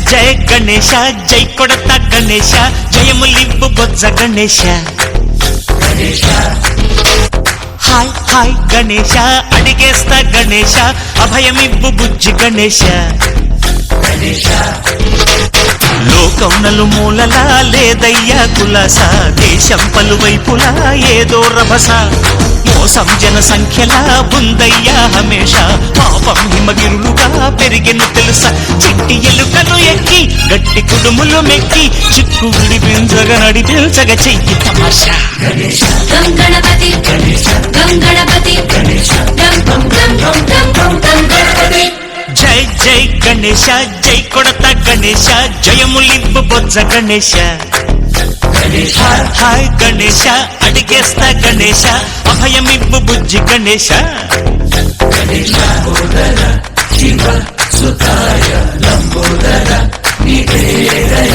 జయ గణేశ జై కొడత గణేశ జయములివ్వు బొజ్జ Ganesha hi hi Ganesha అడిగేస్తా Ganesha అభయమివ్వు బుజ్జి గణేశ లోకం నలుమూలలా లేదయ్యా కులాస దేశం పలువైపులా ఏదో రభస మోసం జన సంఖ్యలా ఉందయ్యా హమేష పాపం హిమగిరులుగా పెరిగెను తెలుసా చిట్టి ఎలుకలు ఎక్కి గట్టి కుడుములు మెక్కి చిక్కు విడిపించగా నడిపించగా చెయ్యి తమాషా గణపతి గణపతి జై జై గణేశ జై కొడత గణేశ జయములివ్వు బొజ్జ గణేశ హాయ్ గణేశ అడిగేస్తా గణేశ అభయమివ్వు బుజ్జి గణేశ శివ సుతాయ లంబోదర నివేదయ